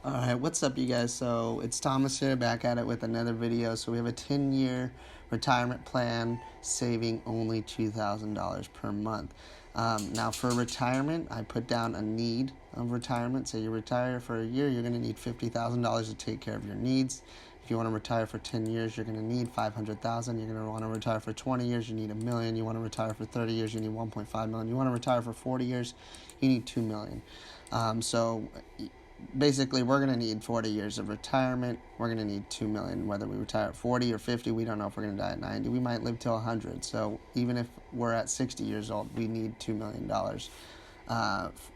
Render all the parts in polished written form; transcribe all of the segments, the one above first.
Alright, what's up you guys? So it's Thomas here, back at it with another video. So we have a 10-year retirement plan saving only $2,000 per month. Now for retirement, I put down a need of retirement. So you retire for a year, you're going to need $50,000 to take care of your needs. If you want to retire for 10 years, you're going to need $500,000. You're going to want to retire for 20 years, you need $1 million. You want to retire for 30 years, you need $1.5 million. You want to retire for 40 years, you need $2 million. So basically, we're going to need 40 years of retirement. We're going to need $2 million. Whether we retire at 40 or 50, we don't know if we're going to die at 90. We might live till 100. So even if we're at 60 years old, we need $2 million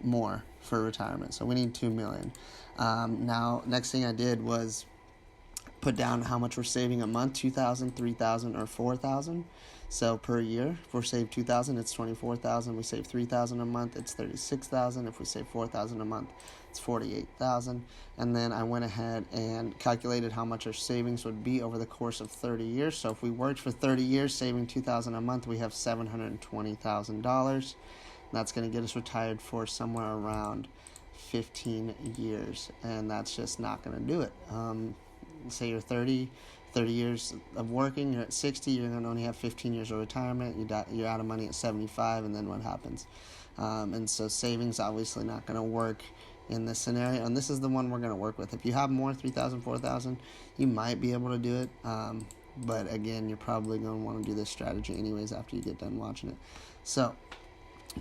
more for retirement. So we need $2 million. Now, next thing I did was put down how much we're saving a month: $2,000, $3,000, or $4,000. So per year, if we save $2,000, it's $24,000. We save $3,000 a month, it's $36,000. If we save $4,000 a month, it's $48,000. And then I went ahead and calculated how much our savings would be over the course of 30 years. So if we worked for 30 years, saving $2,000 a month, we have $720,000. That's going to get us retired for somewhere around 15 years, and that's just not going to do it. Say you're 30 years of working, you're at 60, you're going to only have 15 years of retirement, you're out of money at 75, and then what happens? And so savings obviously not going to work in this scenario, and this is the one we're going to work with. If you have more, 3,000, 4,000, you might be able to do it, but again, you're probably going to want to do this strategy anyways after you get done watching it. So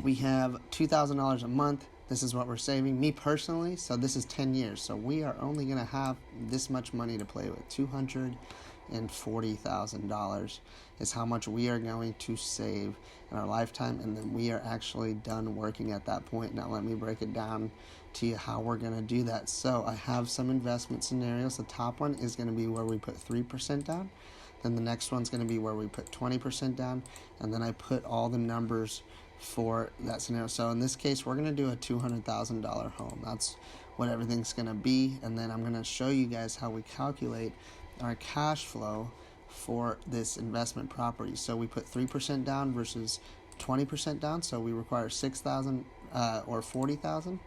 we have $2,000 a month. This is what we're saving. Me personally, so this is 10 years. So we are only going to have this much money to play with. $240,000 is how much we are going to save in our lifetime, and then we are actually done working at that point. Now let me break it down to you how we're going to do that. So I have some investment scenarios. The top one is going to be where we put 3% down. Then the next one's going to be where we put 20% down, and then I put all the numbers for that scenario. So in this case, we're going to do a $200,000 home. That's what everything's going to be, and then I'm going to show you guys how we calculate our cash flow for this investment property. So we put 3% down versus 20% down, so we require $6,000 or $40,000.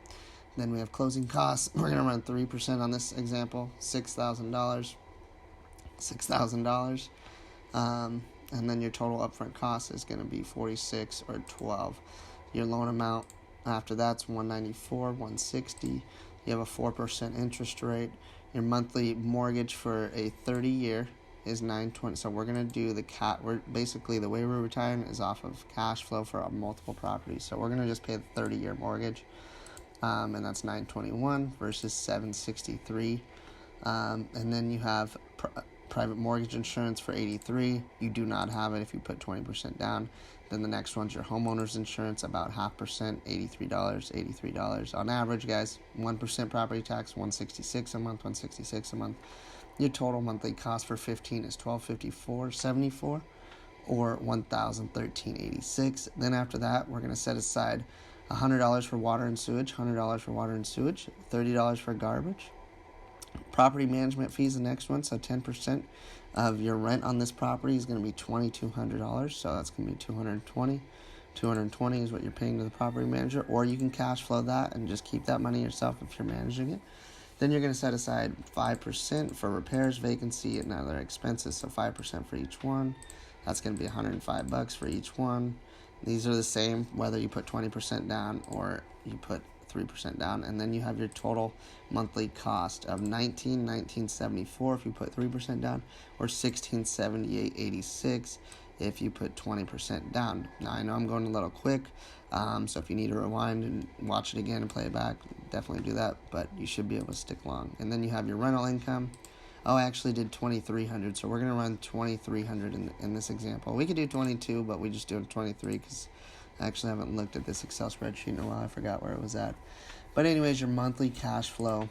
Then we have closing costs. We're going to run 3% on this example, $6,000. And then your total upfront cost is going to be 46 or 12. Your loan amount after that's 194, 160. You have a 4% interest rate. Your monthly mortgage for a 30-year is $920. So we're going to do we're basically, the way we're retiring is off of cash flow for our multiple properties. So we're going to just pay the 30-year mortgage, and that's $921 versus $763. And then you have private mortgage insurance for $83. You do not have it if you put 20% down. Then the next one's your homeowner's insurance, about 0.5%, $83. On average, guys, 1% property tax, $166 a month, $166 a month. Your total monthly cost for 15 is $1,254.74 or $1,013.86. Then after that, we're going to set aside $100 for water and sewage, $30 for garbage. Property management fees, the next one, so 10% of your rent on this property is going to be $2,200, so that's going to be $220. $220 is what you're paying to the property manager, or you can cash flow that and just keep that money yourself if you're managing it. Then you're going to set aside 5% for repairs, vacancy, and other expenses, so 5% for each one. That's going to be $105 for each one. These are the same whether you put 20% down or you put 3% down, and then you have your total monthly cost of $1974 if you put 3% down, or $1678.86 if you put 20% down. Now I know I'm going a little quick, so if you need to rewind and watch it again and play it back, definitely do that, but you should be able to stick along. And then you have your rental income. I actually did $2,300, so we're going to run $2,300 in this example. We could do 22, but we just do 23 because I actually haven't looked at this Excel spreadsheet in a while. I forgot where it was at. But anyways, your monthly cash flow,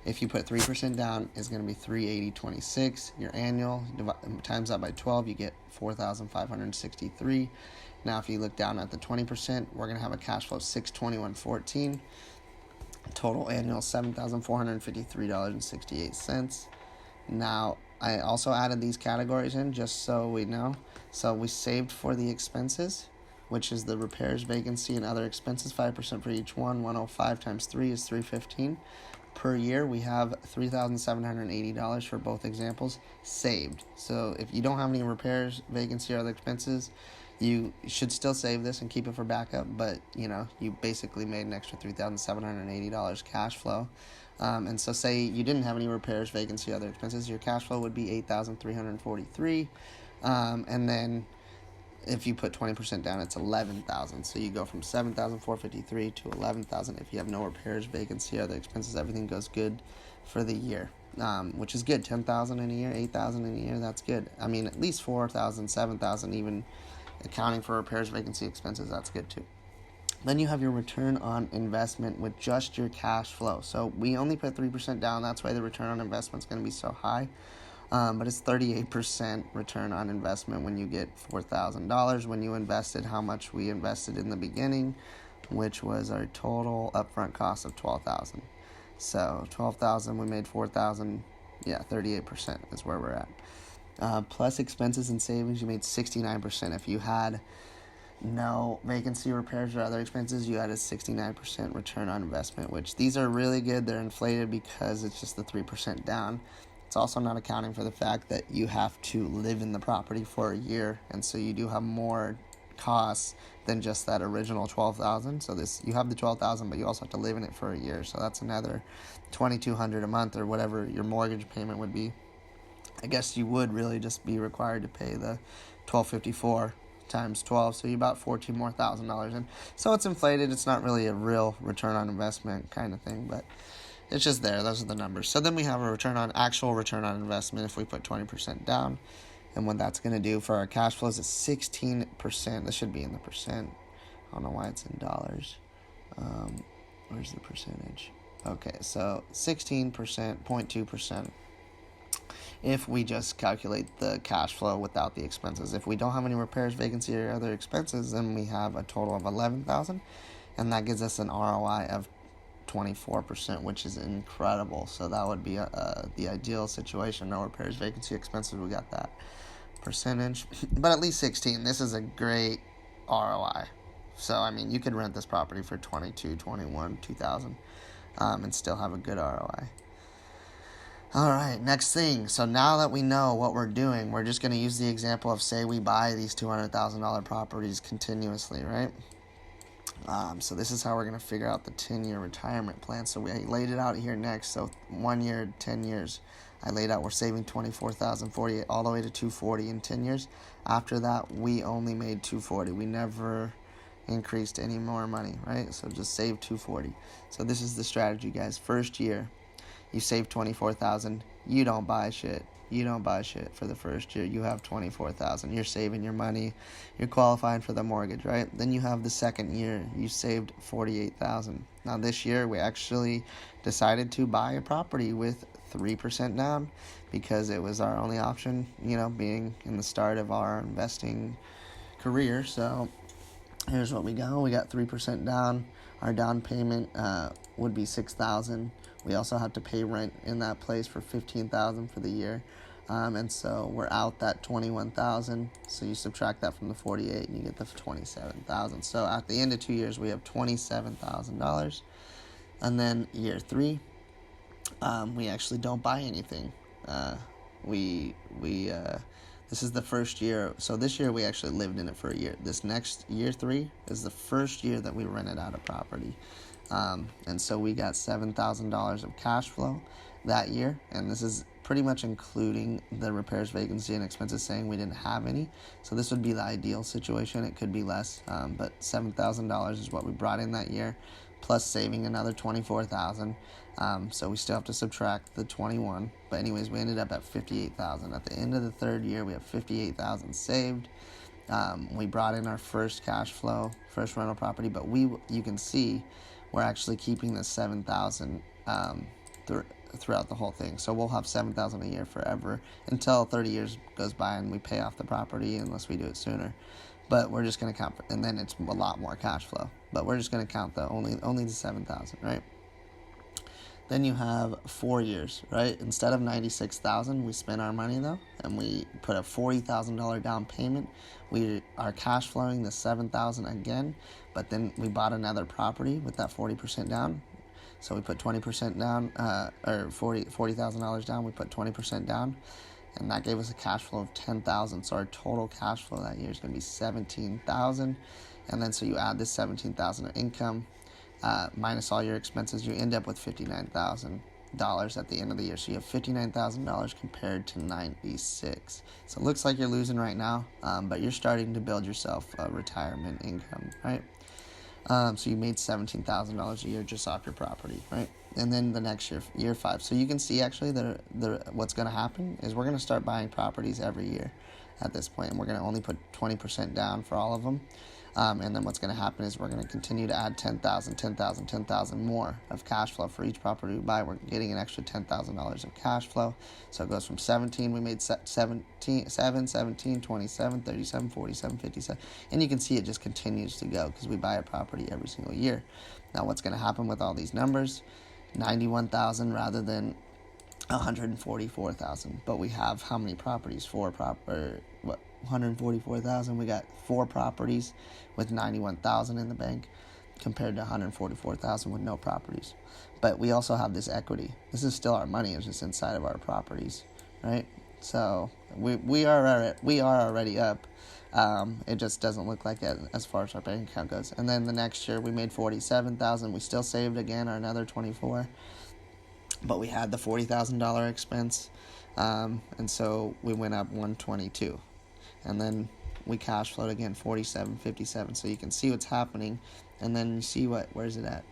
if you put 3% down, is going to be $380.26. Your annual, times that by 12, you get $4,563. Now, if you look down at the 20%, we're going to have a cash flow of $621.14. Total annual, $7,453.68. Now, I also added these categories in just so we know. So we saved for the expenses, which is the repairs, vacancy, and other expenses, 5% for each one. 105 times 3 is 315. per year, we have $3,780 for both examples saved. So if you don't have any repairs, vacancy, or other expenses, you should still save this and keep it for backup, but you basically made an extra $3,780 cash flow. And so say you didn't have any repairs, vacancy, other expenses, your cash flow would be $8,343. And then if you put 20% down, it's $11,000. So you go from $7,453 to $11,000. If you have no repairs, vacancy, other expenses, everything goes good for the year, which is good. $10,000 in a year, $8,000 in a year, that's good. I mean, at least $4,000, $7,000, even accounting for repairs, vacancy, expenses, that's good too. Then you have your return on investment with just your cash flow. So we only put 3% down. That's why the return on investment is going to be so high. But it's 38% return on investment when you get $4,000. When you invested how much we invested in the beginning, which was our total upfront cost of $12,000. So $12,000, we made $4,000. Yeah, 38% is where we're at. Plus expenses and savings, you made 69%. If you had no vacancy, repairs, or other expenses, you had a 69% return on investment, which these are really good. They're inflated because it's just the 3% down. It's also not accounting for the fact that you have to live in the property for a year, and so you do have more costs than just that original $12,000. So you have the $12,000, but you also have to live in it for a year. So that's another $2,200 a month, or whatever your mortgage payment would be. I guess you would really just be required to pay the $1,254 times 12, so you about $14,000 more in. So it's inflated. It's not really a real return on investment kind of thing, but it's just there. Those are the numbers. So then we have actual return on investment if we put 20% down. And what that's going to do for our cash flows is 16%. This should be in the percent. I don't know why it's in dollars. Where's the percentage? Okay, so 16%, 0.2%. If we just calculate the cash flow without the expenses. If we don't have any repairs, vacancy, or other expenses, then we have a total of $11,000, and that gives us an ROI of 24%, which is incredible. So that would be the ideal situation. No repairs, vacancy, expenses, we got that percentage, but at least 16. This is a great ROI. So I mean, you could rent this property for $22,000, $21,000, $2,000, and still have a good ROI. All right, next thing. So now that we know what we're doing, we're just going to use the example of, say we buy these $200,000 properties continuously, right? So this is how we're going to figure out the 10-year retirement plan. So we laid it out here next. So 1 year, 10 years. I laid out we're saving $24,048 all the way to $240 in 10 years. After that, we only made $240. We never increased any more money, right? So just save $240. So this is the strategy, guys. First year, you save $24,000. You don't buy shit. You don't buy shit for the first year. You have $24,000. You're saving your money. You're qualifying for the mortgage, right? Then you have the second year. You saved $48,000. Now this year, we actually decided to buy a property with 3% down because it was our only option, being in the start of our investing career. So here's what we got. We got 3% down. Our down payment would be $6,000. We also have to pay rent in that place for $15,000 for the year. And so we're out that $21,000. So you subtract that from the $48,000 and you get the $27,000. So at the end of 2 years, we have $27,000. And then year 3, we actually don't buy anything. This is the first year. So this year we actually lived in it for a year. This next year 3 is the first year that we rented out a property. And so we got $7,000 of cash flow that year. And this is pretty much including the repairs, vacancy, and expenses, saying we didn't have any. So this would be the ideal situation. It could be less, but $7,000 is what we brought in that year, plus saving another $24,000. So we still have to subtract the 21. But anyways, we ended up at $58,000. At the end of the third year, we have $58,000 saved. We brought in our first cash flow, first rental property, but you can see we're actually keeping the $7,000 throughout the whole thing. So we'll have $7,000 a year forever until 30 years goes by and we pay off the property, unless we do it sooner. But we're just going to count, and then it's a lot more cash flow. But we're just going to count only the $7,000, right? Then you have 4 years, right? Instead of $96,000, we spent our money though, and we put a $40,000 down payment. We are cash flowing the $7,000 again, but then we bought another property with that 40% down. So we put 20% down, or $40,000 down. We put 20% down, and that gave us a cash flow of $10,000. So our total cash flow that year is going to be $17,000, and then so you add this $17,000 of income minus all your expenses, you end up with $59,000 at the end of the year. So you have $59,000 compared to $96,000. So it looks like you're losing right now, but you're starting to build yourself a retirement income, right? So you made $17,000 a year just off your property, right? And then the next year, year 5. So you can see actually what's going to happen is we're going to start buying properties every year at this point, and we're going to only put 20% down for all of them. And then what's going to happen is we're going to continue to add 10,000, 10,000, 10,000 more of cash flow for each property we buy. We're getting an extra $10,000 of cash flow. So it goes from 17, we made 17, 27, 37, 47, 57. And you can see it just continues to go because we buy a property every single year. Now what's going to happen with all these numbers? 91,000 rather than 144,000. But we have how many properties? 144,000. We got 4 properties with 91,000 in the bank compared to 144,000 with no properties. But we also have this equity. This is still our money. It's just inside of our properties, right? So we are already up. It just doesn't look like it as far as our bank account goes. And then the next year we made 47,000. We still saved again another 24, but we had the $40,000 expense, and so we went up 122. And then we cash flowed again 47, 57. So you can see what's happening. And then you see where's it at?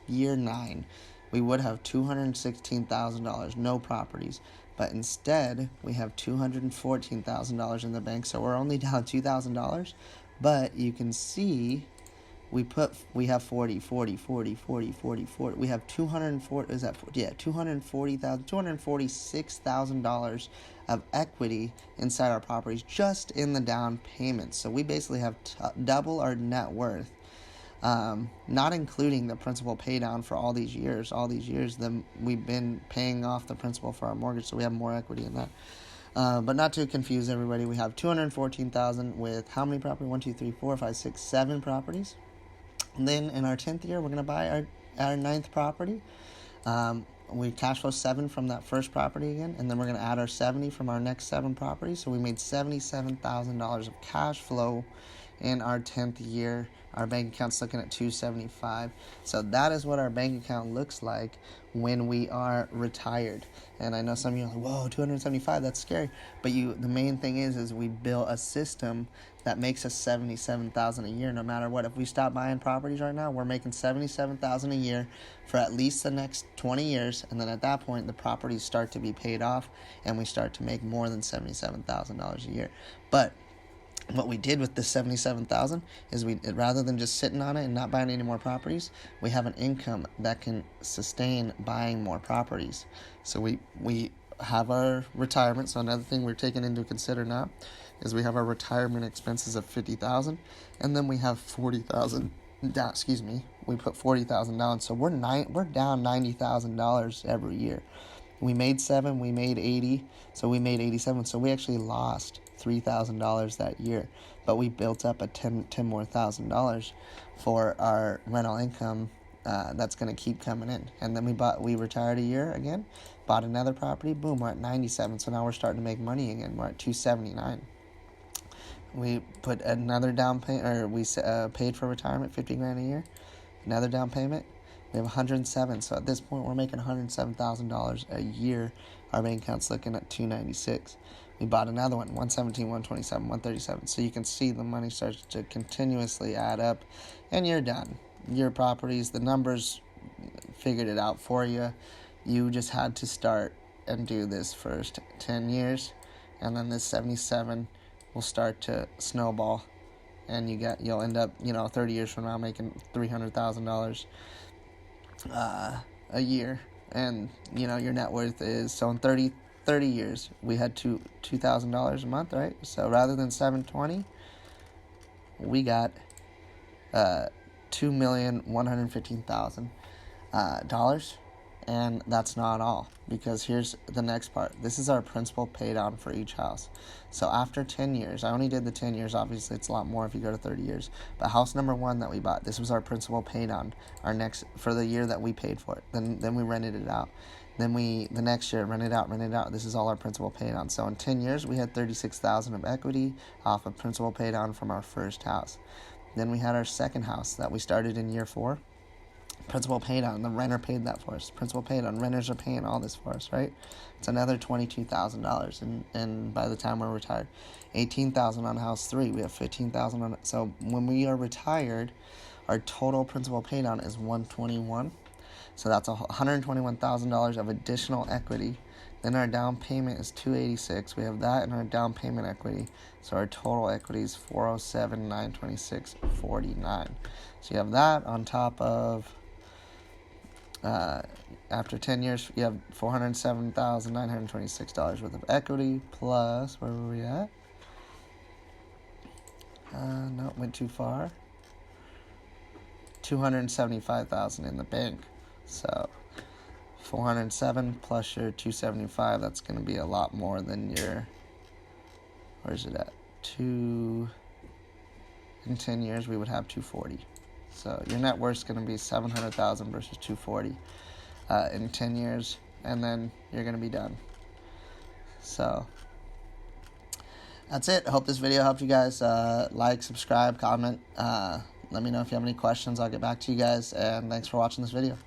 Year 9. We would have $216,000, no properties. But instead, we have $214,000 in the bank. So we're only down $2,000. But you can see we have 40. We have $246,000 of equity inside our properties just in the down payment. So we basically have double our net worth, not including the principal pay down for all these years. We've been paying off the principal for our mortgage, so we have more equity in that. But not to confuse everybody, we have $214,000 with how many properties? 1, 2, 3, 4, 5, 6, 7 properties. And then in our 10th year, we're going to buy our 9th property. We cash flow 7 from that first property again, and then we're going to add our 70 from our next 7 properties. So we made $77,000 of cash flow in our 10th year. Our bank account's looking at $275. So that is what our bank account looks like when we are retired. And I know some of you are like, whoa, $275, that's scary. But the main thing is we built a system that makes us $77,000 a year no matter what. If we stop buying properties right now, we're making $77,000 a year for at least the next 20 years. And then at that point, the properties start to be paid off and we start to make more than $77,000 a year. But what we did with the $77,000 is rather than just sitting on it and not buying any more properties, we have an income that can sustain buying more properties. So we have our retirement. So another thing we're taking into consider now is we have our retirement expenses of $50,000, and then we have $40,000 down. We put $40,000 down. So we're down $90,000 every year. We made 7, we made 80, so we made 87. So we actually lost $3,000 that year, but we built up a $10 more thousand for our rental income that's going to keep coming in. And then we retired a year again, bought another property, boom, we're at 97. So now we're starting to make money again. We're at 279. We put another down payment, or we paid for retirement, $50,000 a year, another down payment. We have 107. So at this point, we're making $107,000 a year. Our bank account's looking at 296. We bought another one, 117, 127, 137. So you can see the money starts to continuously add up, and you're done. Your properties, the numbers figured it out for you. You just had to start and do this first 10 years, and then this 77 will start to snowball, and you'll end up, 30 years from now making $300,000 a year, and your net worth is, so in 30 years we had $2,000 a month, right? So rather than $720, we got $2,115,000 dollars, And that's not all, because here's the next part. This is our principal pay down for each house. So after 10 years, I only did the 10 years. Obviously, it's a lot more if you go to 30 years. But house number 1 that we bought, this was our principal pay down for the year that we paid for it. Then we rented it out. Then the next year, rent it out. This is all our principal pay down. So in 10 years, we had $36,000 of equity off of principal pay down from our first house. Then we had our second house that we started in year 4. Principal paid on, the renter paid that for us. Principal paid on, renters are paying all this for us, right? It's another $22,000, and by the time we're retired, $18,000 on house 3. We have $15,000 on it. So when we are retired, our total principal paid on is $121,000. So that's $121,000 of additional equity. Then our down payment is $286,000. We have that in our down payment equity. So our total equity is $407,926.49. So you have that on top of. After 10 years, you have $407,926 worth of equity, plus, where were we at? No, it went too far. $275,000 in the bank. So 407 plus your 275, that's going to be a lot more than your, where's it at? In 10 years, we would have 240. So your net worth is going to be $700,000 versus $240 in 10 years, and then you're going to be done. So that's it. I hope this video helped you guys. Like, subscribe, comment. Let me know if you have any questions. I'll get back to you guys, and thanks for watching this video.